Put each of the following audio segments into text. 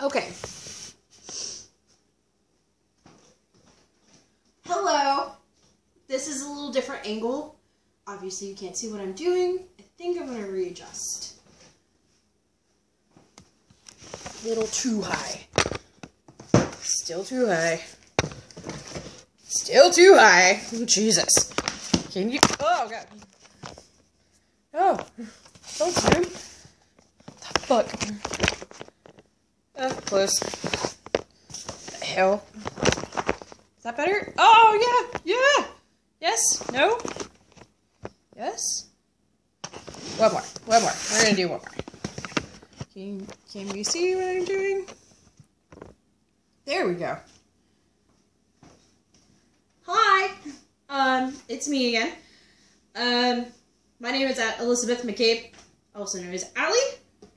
Okay. Hello. This is a little different angle. Obviously, you can't see what I'm doing. I think I'm going to readjust. A little too high. Still too high. Still too high. Oh, Jesus. Can you... Oh, God. Oh. Don't zoom. The fuck? Close. The hell? Is that better? Oh, yeah. Yeah. Yes. No. Yes. One more. One more. We're going to do one more. Can you see what I'm doing? There we go. Hi. It's me again. My name is Elizabeth McCabe, also known as Allie.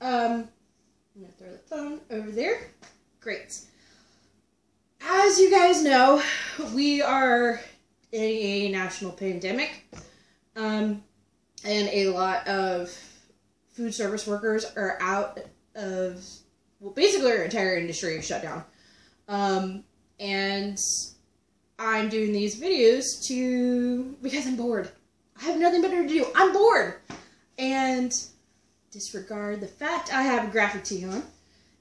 I'm gonna throw the phone over there. Great. As you guys know, we are in a national pandemic, and a lot of food service workers are out of, well, basically our entire industry is shut down. And I'm doing these videos because I'm bored. I have nothing better to do. I'm bored. And disregard the fact I have a graphic tee on.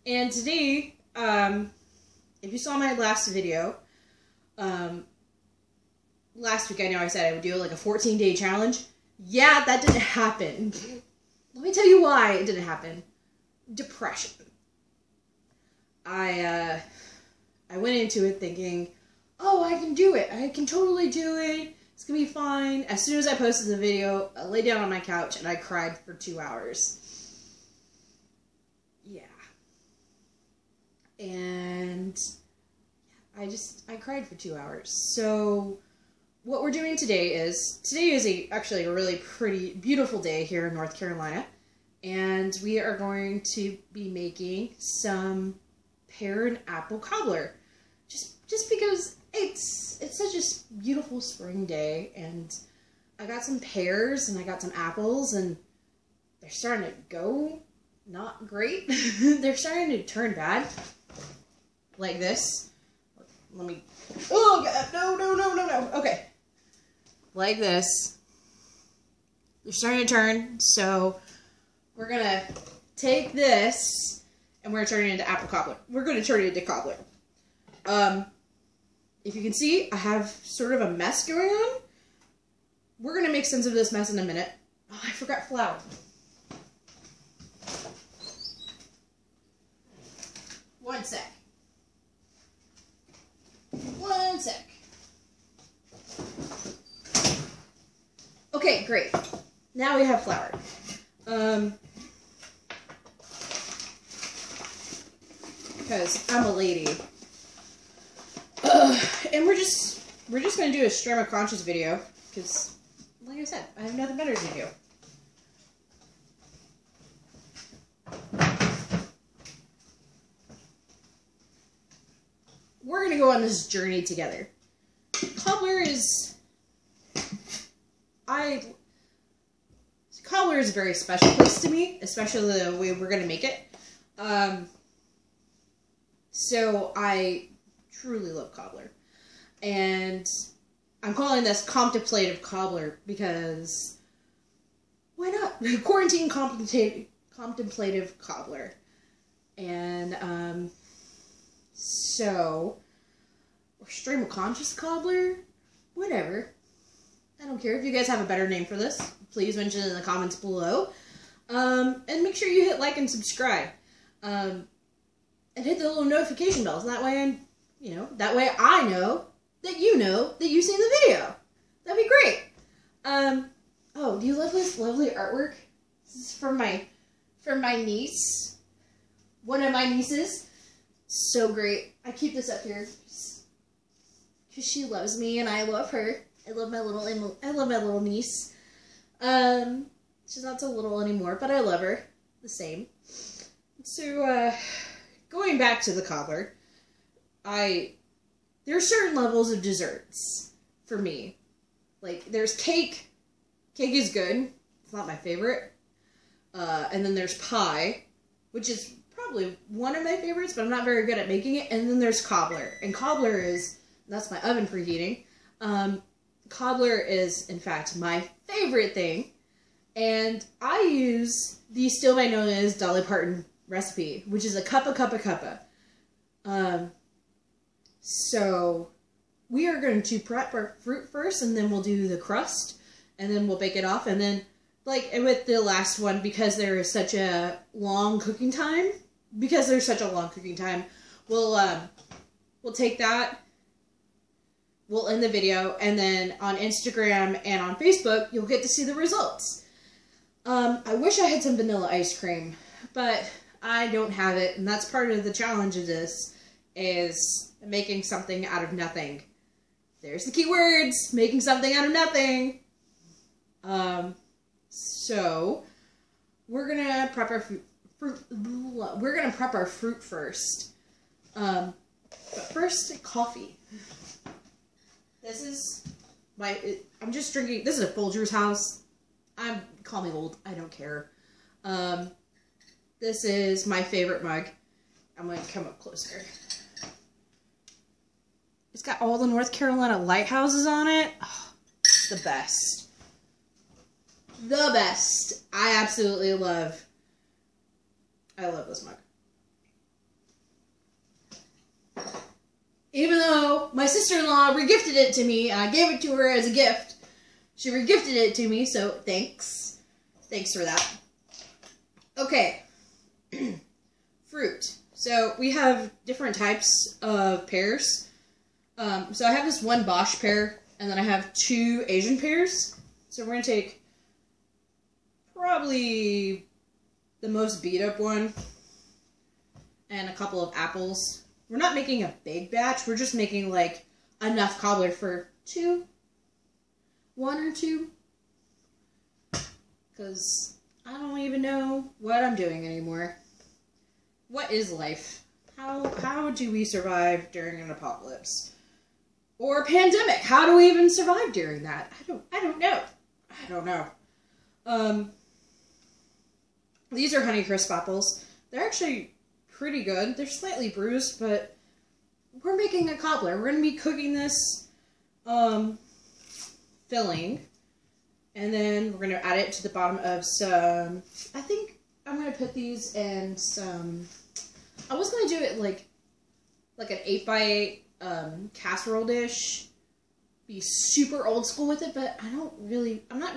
And today, if you saw my last video, last week I know I said I would do like a 14-day challenge. Yeah, that didn't happen. Let me tell you why it didn't happen. Depression. I went into it thinking, oh, I can do it. I can totally do it. It's gonna be fine. As soon as I posted the video, I lay down on my couch and I cried for 2 hours. Yeah. And I cried for 2 hours. So what we're doing today is actually a really pretty, beautiful day here in North Carolina. And we are going to be making some pear and apple cobbler. Just because it's such a beautiful spring day, and I got some pears and I got some apples, and they're starting to go not great. They're starting to turn bad. Like this. Let me... Oh, God. No. Okay. Like this. They're starting to turn, so we're going to take this and we're going to turn it into apple cobbler. We're going to turn it into cobbler. If you can see, I have sort of a mess going on. We're going to make sense of this mess in a minute. Oh, I forgot flour. One sec. Okay, great. Now we have flour. Because I'm a lady. And we're just gonna do a stream of conscious video because, like I said, I have nothing better to do. We're gonna go on this journey together. Cobbler is a very special place to me, especially the way we're gonna make it. So I truly love cobbler. And I'm calling this contemplative cobbler because why not? Quarantine contemplative cobbler. And so, or stream of conscious cobbler, whatever. I don't care. If you guys have a better name for this, please mention it in the comments below. And make sure you hit like and subscribe. And hit the little notification bells. That way I know that you've seen the video. That'd be great. Oh, do you love this lovely artwork? This is from my niece. One of my nieces. So great. I keep this up here because she loves me and I love her. I love my little niece. She's not so little anymore, but I love her the same. So, going back to the cobbler, there are certain levels of desserts for me. Like, there's cake. Cake is good. It's not my favorite. And then there's pie, which is probably one of my favorites, but I'm not very good at making it. And then there's cobbler. And cobbler is, that's my oven preheating. Cobbler is, in fact, my favorite thing. And I use the Steel Magnolia's Dolly Parton recipe, which is a cuppa. So we are going to prep our fruit first, and then we'll do the crust, and then we'll bake it off. And then, like with the last one, because there is such a long cooking time, we'll take that, we'll end the video, and then on Instagram and on Facebook, you'll get to see the results. I wish I had some vanilla ice cream, but I don't have it, and that's part of the challenge of this, is making something out of nothing. There's the key words, making something out of nothing. So we're gonna prep our fruit first. But first, coffee. This is I'm just drinking, this is a Folgers house. Call me old, I don't care. This is my favorite mug. I'm going to come up closer. It's got all the North Carolina lighthouses on it. Oh, it's the best. The best. I love this mug. Even though my sister-in-law regifted it to me, and I gave it to her as a gift, she regifted it to me, so thanks. Thanks for that. Okay. Fruit. So we have different types of pears. So I have this one Bosch pear, and then I have 2 Asian pears. So we're going to take probably the most beat up one and a couple of apples. We're not making a big batch, we're just making like enough cobbler for 1 or 2. Because I don't even know what I'm doing anymore. What is life? How do we survive during an apocalypse? Or a pandemic? How do we even survive during that? I don't know. These are Honeycrisp apples. They're actually pretty good. They're slightly bruised, but we're making a cobbler. We're going to be cooking this filling, and then we're going to add it to the bottom of some, I think I'm going to put these in some, I was going to do it like an 8x8 casserole dish, be super old school with it, but I'm not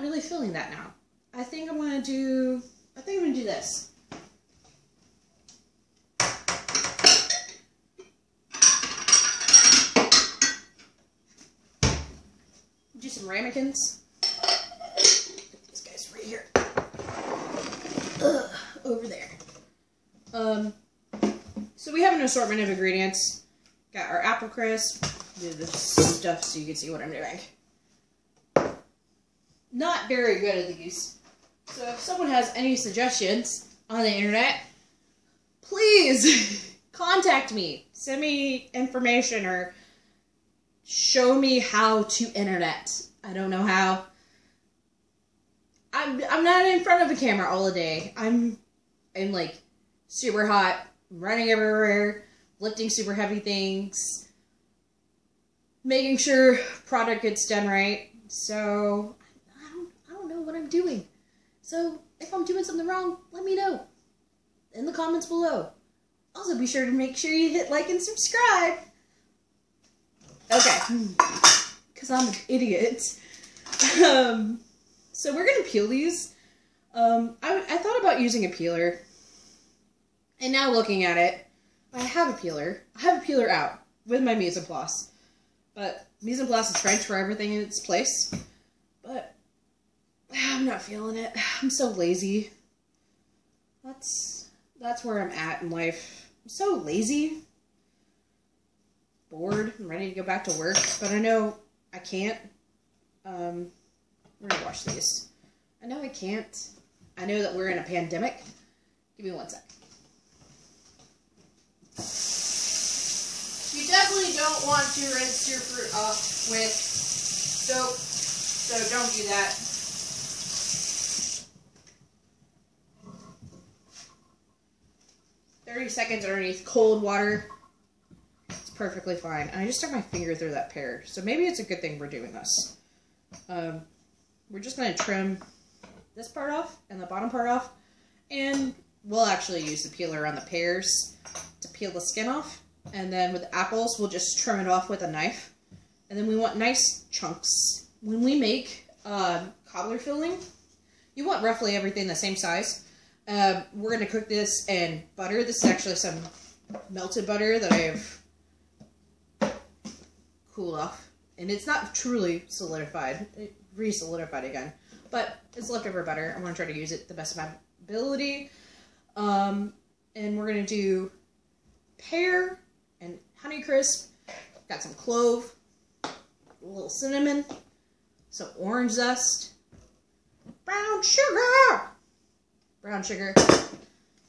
really feeling that now. I think I'm going to do this. Do some ramekins. Put these guys right here. Over there. So we have an assortment of ingredients. Got our apple crisp. Do this stuff so you can see what I'm doing. Not very good at these. So if someone has any suggestions on the internet, please contact me. Send me information or show me how to internet. I don't know how. I'm not in front of a camera all day. I'm like super hot, running everywhere, lifting super heavy things, making sure product gets done right. So I don't know what I'm doing. So if I'm doing something wrong, let me know in the comments below. Also, be sure to make sure you hit like and subscribe. Okay, because I'm an idiot. So we're gonna peel these. I thought about using a peeler, and now looking at it, I have a peeler. I have a peeler out with my mise en place, but mise en place is French for everything in its place. But I'm not feeling it. I'm so lazy. That's where I'm at in life. I'm so lazy. Bored. I'm ready to go back to work, but I know I can't. We're gonna wash these. I know I can't. I know that we're in a pandemic. Give me 1 sec. You definitely don't want to rinse your fruit off with soap, so don't do that. 30 seconds underneath cold water. It's perfectly fine. And I just stuck my finger through that pear. So maybe it's a good thing we're doing this. We're just going to trim this part off and the bottom part off. And we'll actually use the peeler on the pears to peel the skin off. And then with apples, we'll just trim it off with a knife. And then we want nice chunks. When we make cobbler filling, you want roughly everything the same size. We're going to cook this in butter. This is actually some melted butter that I have cooled off. And it's not truly solidified. It re-solidified again. But it's leftover butter. I'm going to try to use it the best of my ability. And we're going to do pear and Honeycrisp. Got some clove, a little cinnamon, some orange zest, brown sugar,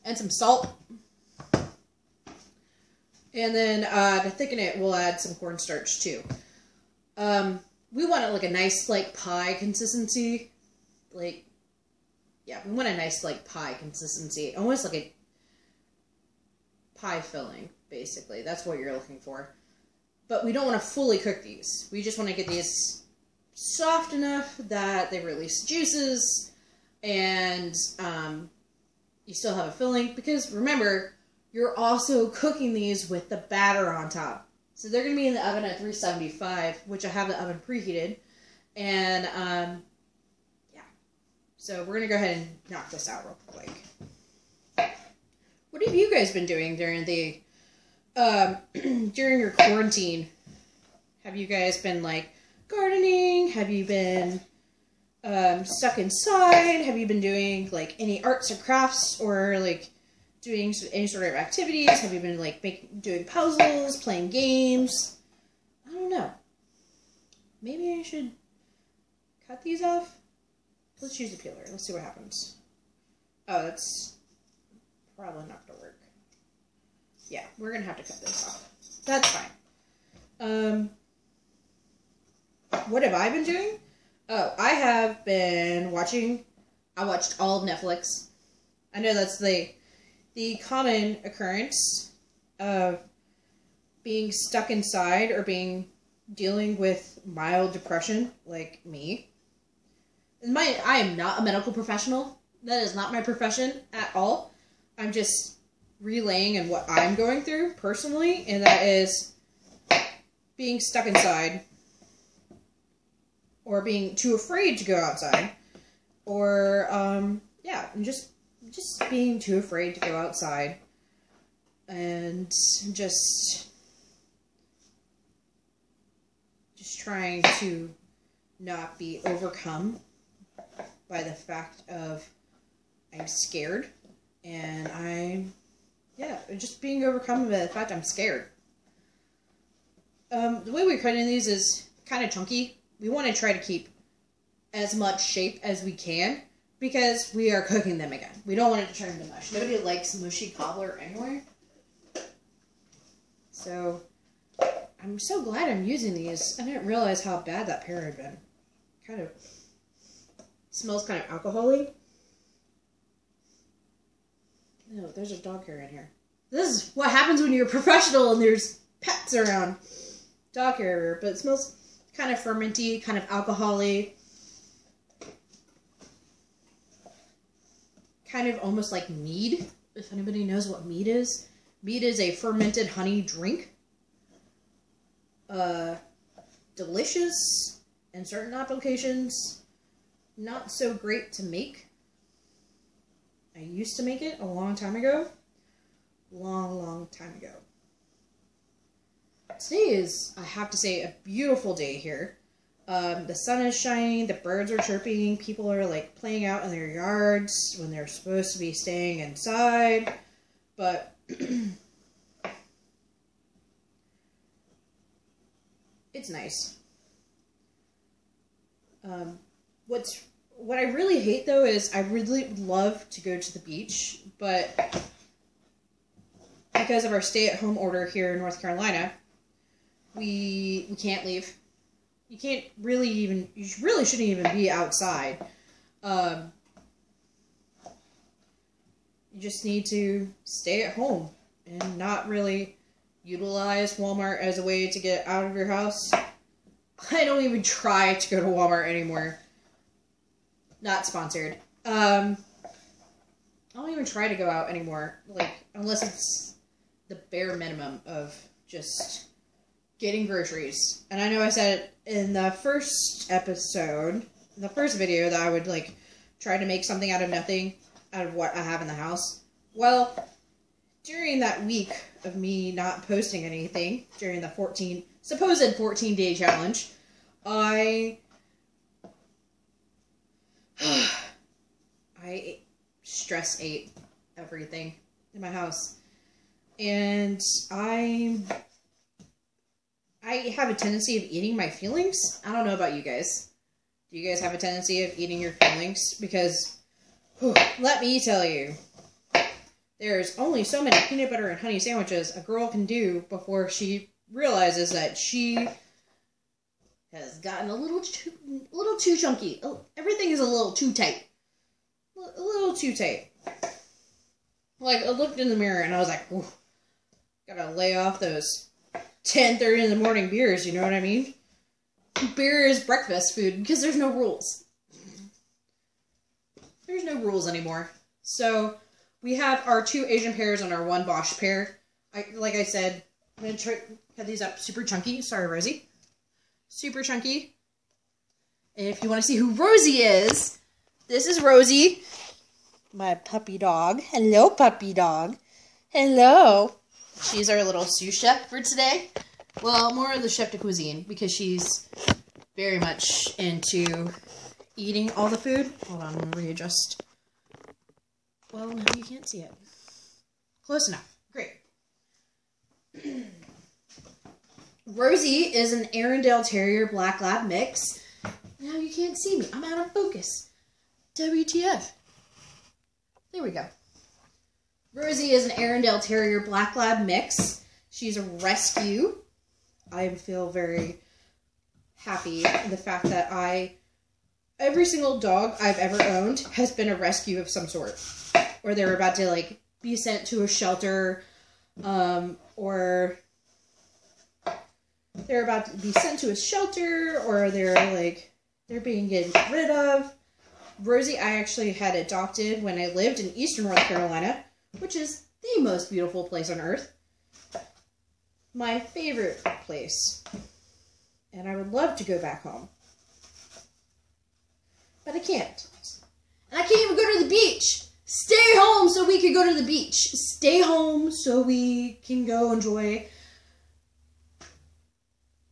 and some salt. And then to thicken it, we'll add some cornstarch too. We want it like a nice like pie consistency. Like, yeah, we want a nice like pie consistency. Almost like a pie filling, basically. That's what you're looking for. But we don't want to fully cook these. We just want to get these soft enough that they release juices and you still have a filling. Because remember, you're also cooking these with the batter on top. So they're going to be in the oven at 375, which I have the oven preheated. And, yeah. So we're going to go ahead and knock this out real quick. What have you guys been doing during the, during your quarantine? Have you guys been, like, gardening? Have you been, stuck inside? Have you been doing, like, any arts or crafts or, like, doing any sort of activities? Have you been, like, doing puzzles, playing games? I don't know. Maybe I should cut these off? Let's use the peeler. Let's see what happens. Oh, that's probably not going to work. Yeah, we're going to have to cut this off. That's fine. What have I been doing? Oh, I have been watching... I watched all of Netflix. I know that's the common occurrence of being stuck inside or dealing with mild depression, like me. I am not a medical professional. That is not my profession at all. I'm just relaying in what I'm going through personally, and that is being stuck inside or being too afraid to go outside or, yeah, just being too afraid to go outside and just trying to not be overcome by the fact of I'm scared and just being overcome by the fact I'm scared. The way we're cutting these is kind of chunky. We want to try to keep as much shape as we can because we are cooking them again. We don't want it to turn into mush. Nobody likes mushy cobbler anyway. So, I'm so glad I'm using these. I didn't realize how bad that pear had been. Kind of smells kind of alcohol-y. No, there's a dog hair in here. This is what happens when you're a professional and there's pets around. Dog hair everywhere, but it smells kind of fermenty, kind of alcohol-y. Kind of almost like mead, if anybody knows what mead is. Mead is a fermented honey drink. Delicious in certain applications. Not so great to make. I used to make it a long time ago. Long time ago. Today is, I have to say, a beautiful day here. The sun is shining, the birds are chirping, people are like playing out in their yards when they're supposed to be staying inside. But it's nice. What I really hate though is I really would love to go to the beach, but because of our stay-at-home order here in North Carolina, we can't leave. You can't really even, you really shouldn't even be outside. You just need to stay at home and not really utilize Walmart as a way to get out of your house, I don't even try to go to Walmart anymore. Not sponsored. I don't even try to go out anymore, like, unless it's the bare minimum of just getting groceries. And I know I said it in the first episode, the first video, that I would, like, try to make something out of nothing, out of what I have in the house. Well, during that week of me not posting anything, during the supposed 14-day challenge, I stress ate everything in my house. And I have a tendency of eating my feelings. I don't know about you guys. Do you guys have a tendency of eating your feelings? Because, let me tell you, there's only so many peanut butter and honey sandwiches a girl can do before she realizes that she has gotten a little too chunky. Everything is a little too tight. A little too tight. Like, I looked in the mirror and I was like, ooh, gotta lay off those 10:30 in the morning beers, you know what I mean? Beer is breakfast food because there's no rules. There's no rules anymore. So, we have our 2 Asian pears and our 1 Bosch pear. Like I said, I'm going to try cut these up super chunky. Sorry, Rosie. Super chunky. And if you want to see who Rosie is, this is Rosie, my puppy dog. Hello, puppy dog. Hello. She's our little sous chef for today. Well, more of the chef de cuisine, because she's very much into eating all the food. Hold on, I'm going to readjust. Well, no, you can't see it. Close enough. Great. Rosie is an Arendelle Terrier Black Lab mix. Now you can't see me. I'm out of focus. WTF. There we go. Rosie is an Arendelle Terrier Black Lab mix. She's a rescue. I feel very happy in the fact that every single dog I've ever owned has been a rescue of some sort. Or they're about to, like, be sent to a shelter, or they're about to be sent to a shelter, or they're being getting rid of. Rosie, I actually had adopted when I lived in Eastern North Carolina, which is the most beautiful place on earth. My favorite place. And I would love to go back home. But I can't. And I can't even go to the beach. Stay home so we can go to the beach. Stay home so we can go enjoy,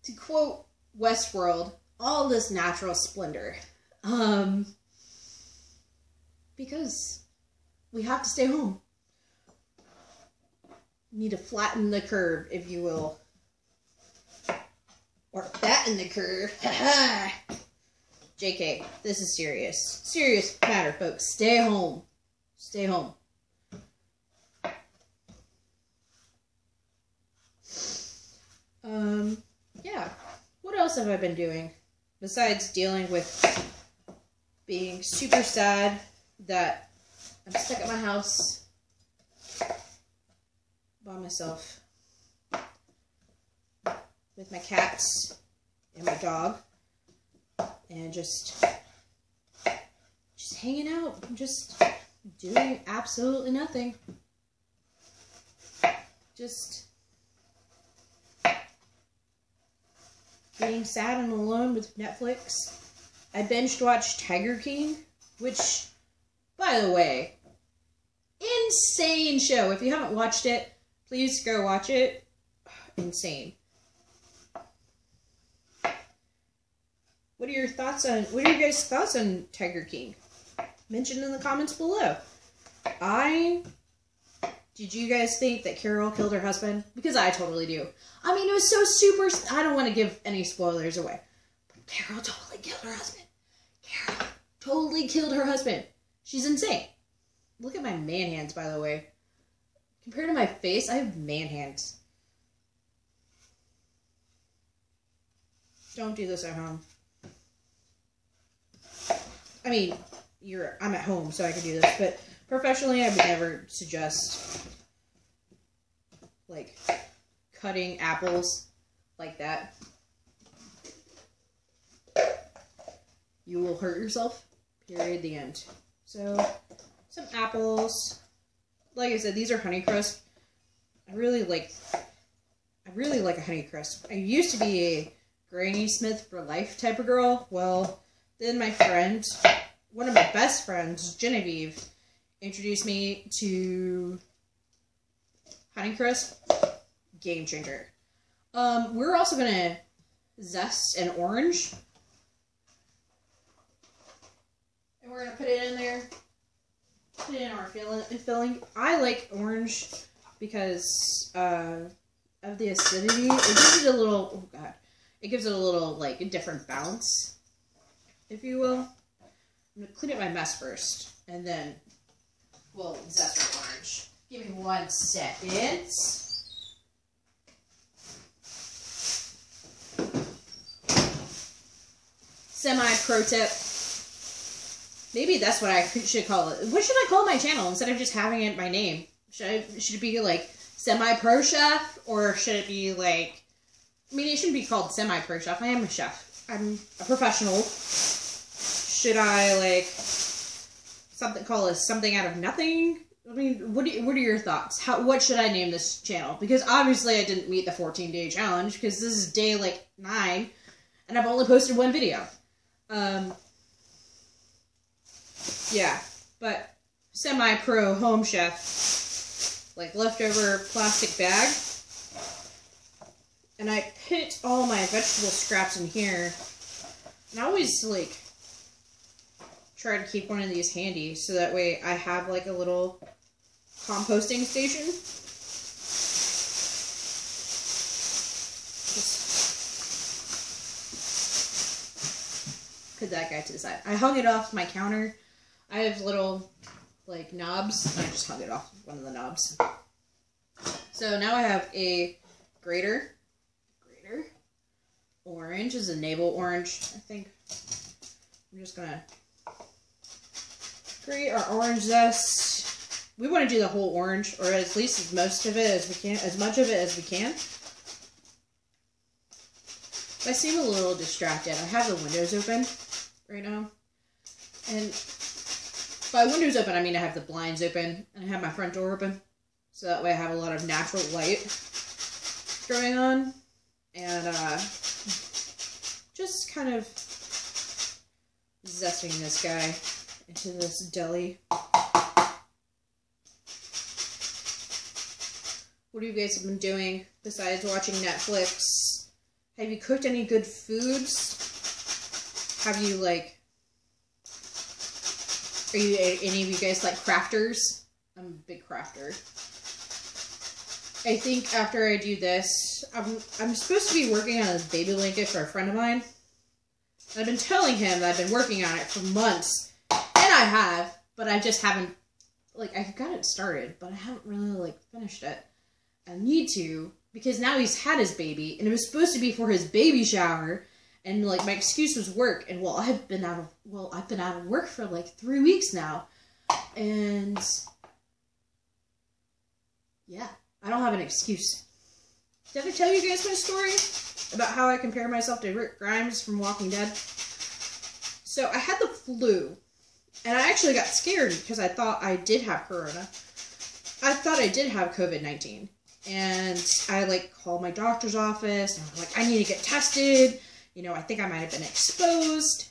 to quote Westworld, all this natural splendor. Because we have to stay home. Need to flatten the curve, if you will. Or fatten the curve. JK, this is serious. Serious matter, folks. Stay home. Stay home. Yeah. What else have I been doing? Besides dealing with being super sad that I'm stuck at my house by myself with my cats and my dog and just hanging out, just doing absolutely nothing. Just being sad and alone with Netflix. I binged watched Tiger King, which, by the way, insane show. If you haven't watched it, please go watch it. Insane. What are your guys' thoughts on Tiger King? Mention in the comments below. Did you guys think that Carol killed her husband? Because I totally do. I mean, it was so super, I don't want to give any spoilers away. But Carol totally killed her husband. Carol totally killed her husband. She's insane. Look at my man hands, by the way. Compared to my face, I have man hands. Don't do this at home. I mean, I'm at home, so I can do this, but professionally, I would never suggest like cutting apples like that, you will hurt yourself. Period. The end. So, some apples. Like I said, these are Honeycrisp. I really like a Honeycrisp. I used to be a Granny Smith for life type of girl. Well, then my friend, one of my best friends, Genevieve, introduced me to Honeycrisp. Game changer. We're also gonna zest an orange. And we're gonna put it in there. Put it in our filling. I like orange because of the acidity. It gives it a little, oh god. It gives it a little, like, a different balance, if you will. I'm gonna clean up my mess first, and then we'll zest our orange. Give me 1 second. Semi-pro tip. Maybe that's what I should call it. What should I call my channel instead of just having it by name? Should it be like semi-pro chef, or should it be like? I mean, it shouldn't be called semi-pro chef. I am a chef. I'm a professional. Should I call it something out of nothing? I mean, what are your thoughts? What should I name this channel? Because obviously I didn't meet the 14-day challenge because this is day 9, and I've only posted 1 video. Yeah, but semi-pro home chef, like leftover plastic bag. And I put all my vegetable scraps in here. And I always try to keep one of these handy so that way I have a little composting station. Just put that guy to the side. I hung it off my counter. I have little, knobs. I just hung it off one of the knobs. So now I have a grater. Orange is a navel orange, I think. I'm just gonna grate our orange zest. We want to do the whole orange, or at least as much of it as we can. I seem a little distracted. I have the windows open right now. And by windows open, I mean I have the blinds open, and I have my front door open. So that way I have a lot of natural light going on. And, just kind of zesting this guy into this deli. What have you guys been doing besides watching Netflix? Have you cooked any good foods? Have you, are you, any of you guys crafters? I'm a big crafter. I think after I do this, I'm supposed to be working on this baby blanket for a friend of mine. I've been telling him that I've been working on it for months, and I have, but I just haven't, I've got it started, but I haven't really, finished it. I need to, because now he's had his baby, and it was supposed to be for his baby shower, and, my excuse was work, and, I've been out of work for, 3 weeks now, and, yeah. I don't have an excuse. Did I tell you guys my story about how I compare myself to Rick Grimes from Walking Dead? So I had the flu, and I actually got scared because I thought I did have corona. I thought I did have COVID-19, and I called my doctor's office, and I'm I need to get tested. I think I might have been exposed.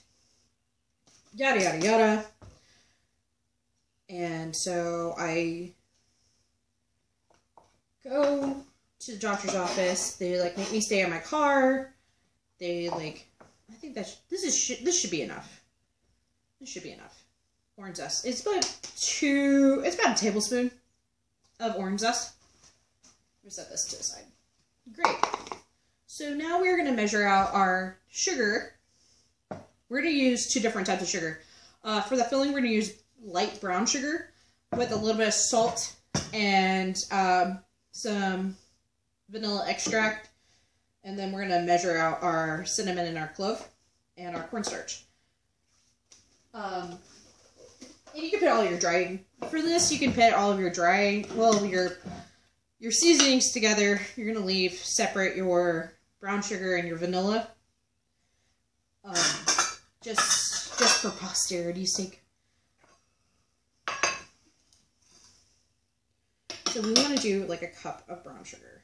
Yada yada yada. And so I go to the doctor's office. They make me stay in my car. They I think this should be enough. This should be enough. Orange zest. It's about a tablespoon of orange zest. Let me set this to the side. Great. So now we're going to measure out our sugar. We're going to use 2 different types of sugar. For the filling, we're going to use light brown sugar with a little bit of salt and some vanilla extract, and then we're going to measure out our cinnamon and our clove and our cornstarch. And you can put all your drying, for this you can put all of your drying, your your seasonings together. You're going to leave separate your brown sugar and your vanilla. Just for posterity's sake. So we want to do like a cup of brown sugar.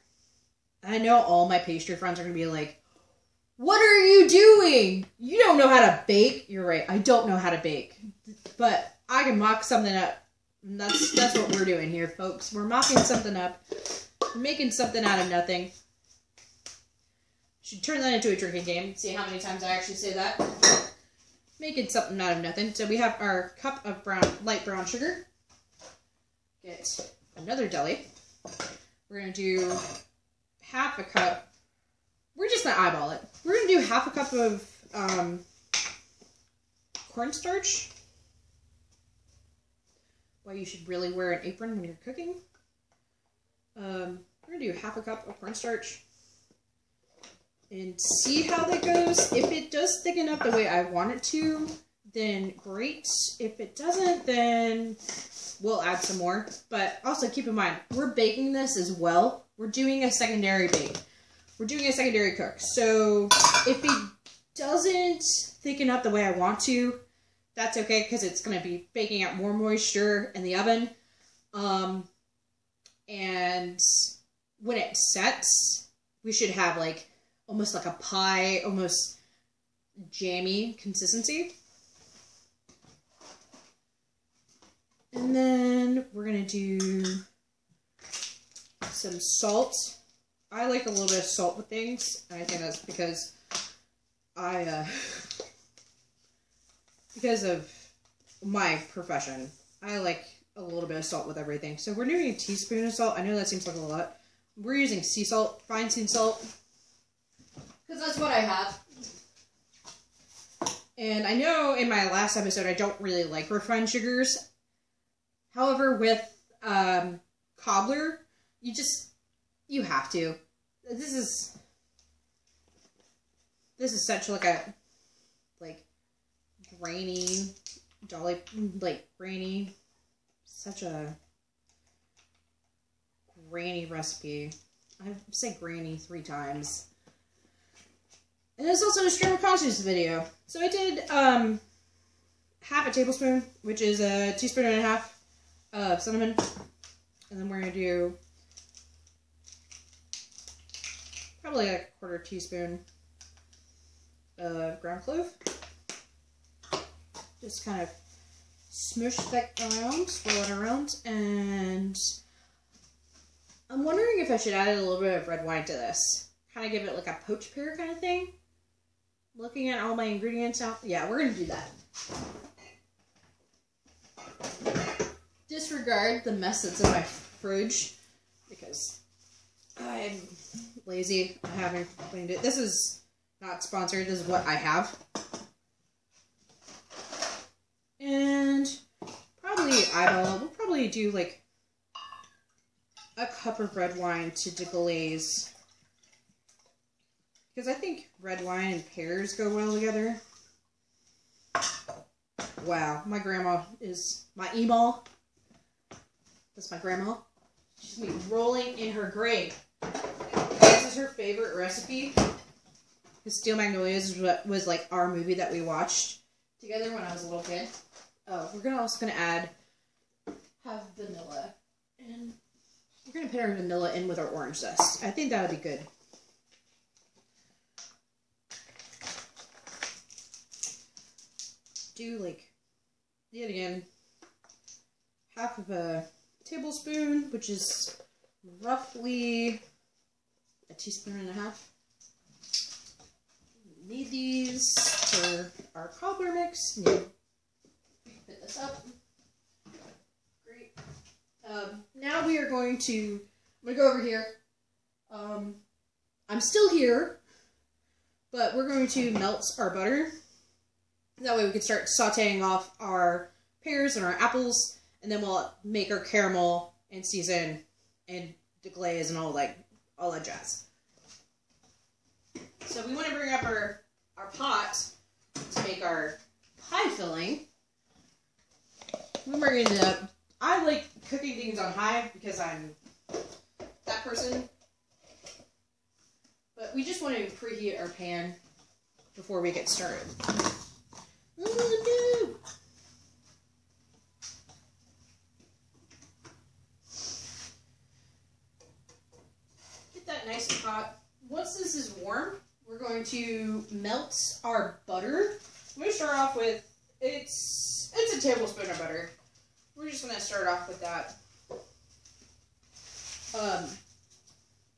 I know all my pastry friends are going to be like, what are you doing? You don't know how to bake. You're right. I don't know how to bake. But I can mock something up. And that's what we're doing here, folks. We're mocking something up. We're making something out of nothing. Should turn that into a drinking game. See how many times I actually say that. Making something out of nothing. So we have our cup of light brown sugar. Get another deli. We're going to do half a cup. We're just going to eyeball it. We're going to do half a cup of cornstarch. Why you should really wear an apron when you're cooking. We're going to do half a cup of cornstarch. And see how that goes. If it does thicken up the way I want it to, then great. If it doesn't, then we'll add some more. But also keep in mind, we're baking this as well. We're doing a secondary bake. We're doing a secondary cook. So if it doesn't thicken up the way I want to, that's okay because it's going to be baking out more moisture in the oven. And when it sets, we should have like almost like a pie, almost jammy consistency. And then we're going to do some salt. I like a little bit of salt with things. I think that's because because of my profession, I like a little bit of salt with everything. So we're doing a teaspoon of salt. I know that seems like a lot. We're using sea salt, fine sea salt, because that's what I have. And I know in my last episode I don't really like refined sugars. However, with cobbler, you have to. This is such like a grainy, grainy, such a grainy recipe. I say grainy 3 times. And it's also a stream of consciousness video. So I did half a tablespoon, which is a teaspoon and a half of cinnamon. And then we're going to do probably a 1/4 teaspoon of ground clove. Just kind of smush that around, swirl it around, and I'm wondering if I should add a little bit of red wine to this. Kind of give it like a poached pear kind of thing. Looking at all my ingredients now, yeah, we're going to do that. Disregard the mess that's in my fridge because I'm lazy. I haven't cleaned it. This is not sponsored. This is what I have. And probably eyeball. We'll probably do like a cup of red wine to deglaze. Because I think red wine and pears go well together. Wow, my grandma is my ema. That's my grandma. She's gonna be rolling in her grave. This is her favorite recipe. Because Steel Magnolias was like our movie that we watched together when I was a little kid. Oh, we're also gonna have vanilla, and we're gonna put our vanilla in with our orange zest. I think that would be good. Do yet again, half of a tablespoon, which is roughly a teaspoon and a half. We need these for our cobbler mix. Put this up. Great. Now we are going to, I'm going to go over here. I'm still here, but we're going to melt our butter. That way we can start sauteing off our pears and our apples, and then we'll make our caramel and season and deglaze and all that jazz. So we want to bring up our pot to make our pie filling. We bring it up. I like cooking things on high because that person. But we just want to preheat our pan before we get started. Oh, no. Get that nice and hot. Once this is warm, we're going to melt our butter. I'm going to start off with, it's a tablespoon of butter. We're just going to start off with that.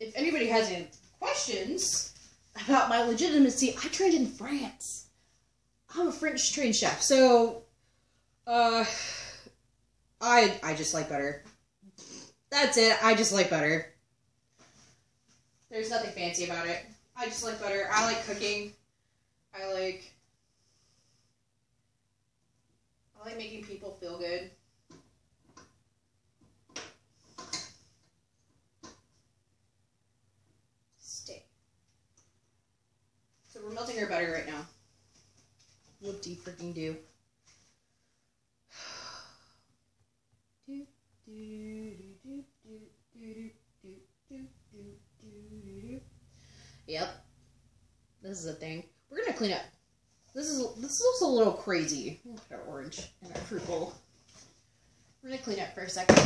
If anybody has any questions about my legitimacy, I trained in France. I'm a French trained chef, so I just like butter. That's it. I just like butter. There's nothing fancy about it. I just like butter. I like cooking. I like making people feel good. So we're melting our butter right now. Whoop-de-freaking-do. Yep. This is a thing. We're gonna clean up. This looks a little crazy. We'll put our orange in our fruit bowl. We're gonna clean up for a second.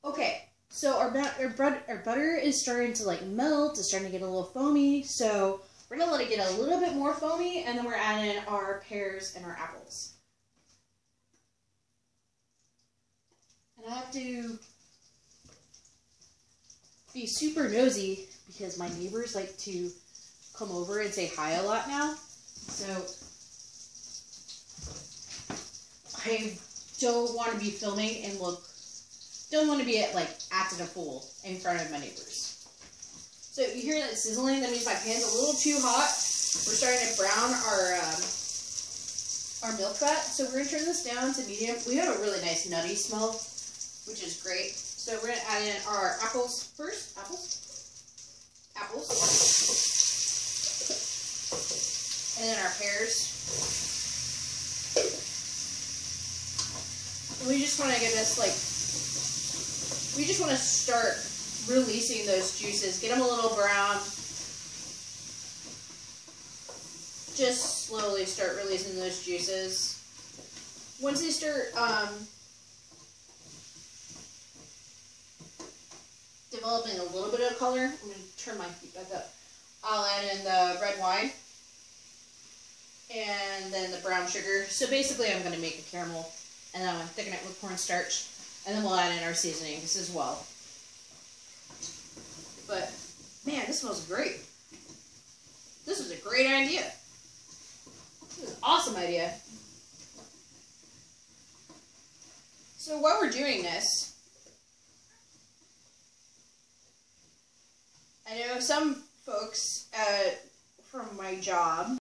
Okay, so our butter is starting to like melt. It's starting to get a little foamy. So we're gonna let it get a little bit more foamy, and then we're adding our pears and our apples. And I have to be super nosy because my neighbors like to come over and say hi a lot now. So I don't want to be filming and don't want to be at acting a fool in front of my neighbors. So you hear that sizzling? That means my pan's a little too hot. We're starting to brown our milk fat. So we're going to turn this down to medium. We have a really nice nutty smell, which is great. So we're going to add in our apples first. Apples. And then our pears. And we just want to get this we just want to start releasing those juices. Get them a little brown. Just slowly start releasing those juices. Once they start developing a little bit of color, I'm going to turn my heat back up. I'll add in the red wine and then the brown sugar. So basically I'm going to make a caramel, and then I'm going to thicken it with cornstarch, and then we'll add in our seasonings as well. But man, this smells great. This was a great idea. This is an awesome idea. So while we're doing this, I know some folks from my job